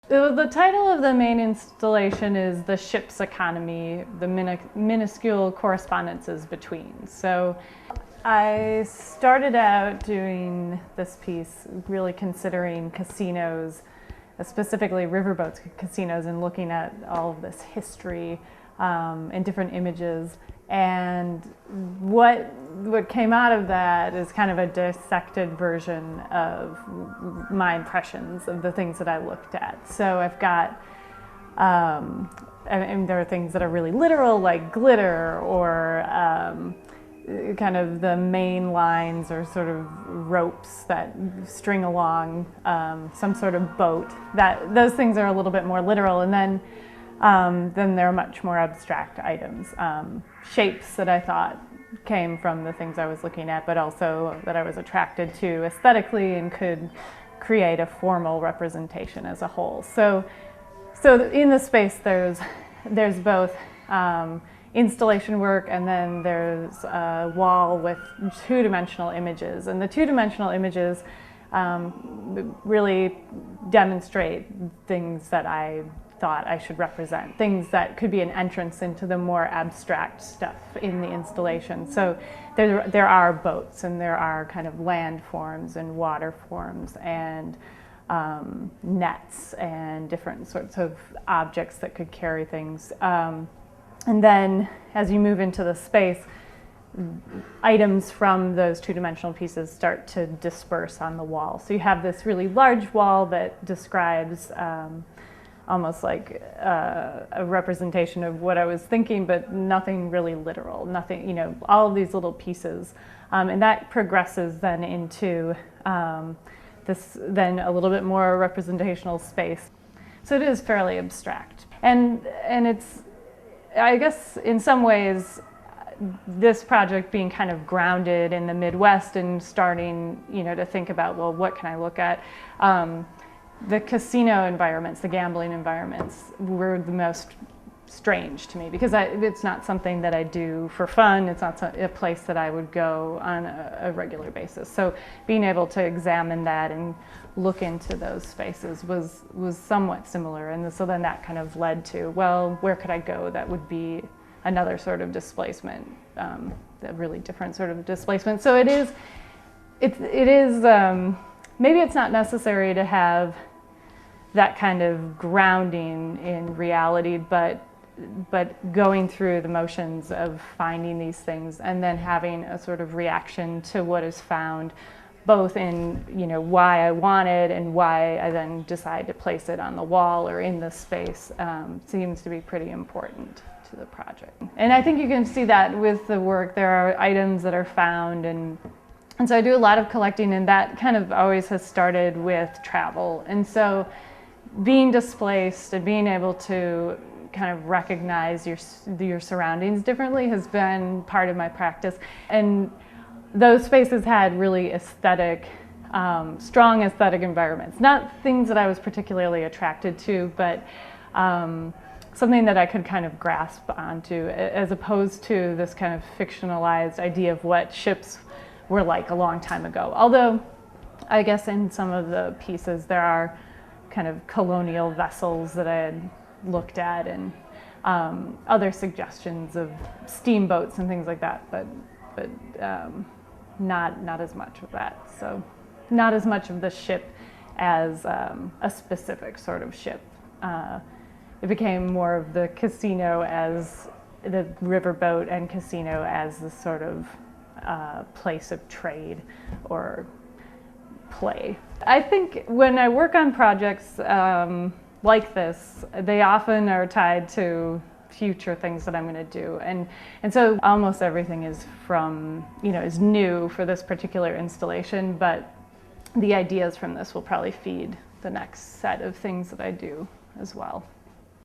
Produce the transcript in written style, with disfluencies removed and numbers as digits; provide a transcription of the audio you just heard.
The title of the main installation is The Ship's Economy, the minuscule correspondences between. So I started out doing this piece really considering casinos, specifically riverboat casinos, and looking at all of this history and different images. And what came out of that is kind of a dissected version of my impressions of the things that I looked at. So I've got, and there are things that are really literal, like glitter, or kind of the main lines or sort of ropes that string along some sort of boat. Those things are a little bit more literal, and then there are much more abstract items, shapes that I thought came from the things I was looking at, but also that I was attracted to aesthetically and could create a formal representation as a whole. So in the space there's both installation work, and then there's a wall with two-dimensional images, and the two-dimensional images really demonstrate things that I thought I should represent, things that could be an entrance into the more abstract stuff in the installation. So there are boats, and there are kind of land forms and water forms and nets and different sorts of objects that could carry things. And then as you move into the space, items from those two-dimensional pieces start to disperse on the wall. So you have this really large wall that describes almost like a representation of what I was thinking, but nothing really literal, nothing, all of these little pieces. And that progresses then into this, then a little bit more representational space. So it is fairly abstract. And it's, I guess in some ways, this project being kind of grounded in the Midwest and starting, to think about, well, what can I look at? The casino environments, the gambling environments were the most strange to me, because it's not something that I do for fun. It's not a place that I would go on a regular basis. So being able to examine that and look into those spaces was somewhat similar. And so then that kind of led to, well, where could I go that would be another sort of displacement, a really different sort of displacement. So it is maybe it's not necessary to have that kind of grounding in reality, but going through the motions of finding these things and then having a sort of reaction to what is found, both in why I want it and why I then decide to place it on the wall or in the space, seems to be pretty important to the project. And I think you can see that with the work. There are items that are found, and so I do a lot of collecting, and that kind of always has started with travel. And so being displaced and being able to kind of recognize your surroundings differently has been part of my practice. And those spaces had really aesthetic, strong aesthetic environments. Not things that I was particularly attracted to, but something that I could kind of grasp onto, as opposed to this kind of fictionalized idea of what ships were like a long time ago. Although I guess in some of the pieces there are kind of colonial vessels that I had looked at, and other suggestions of steamboats and things like that, but not as much of that. So not as much of the ship as a specific sort of ship. It became more of the casino as the riverboat, and casino as the sort of place of trade or play. I think when I work on projects like this, they often are tied to future things that I'm going to do, and so almost everything is is new for this particular installation, but the ideas from this will probably feed the next set of things that I do as well.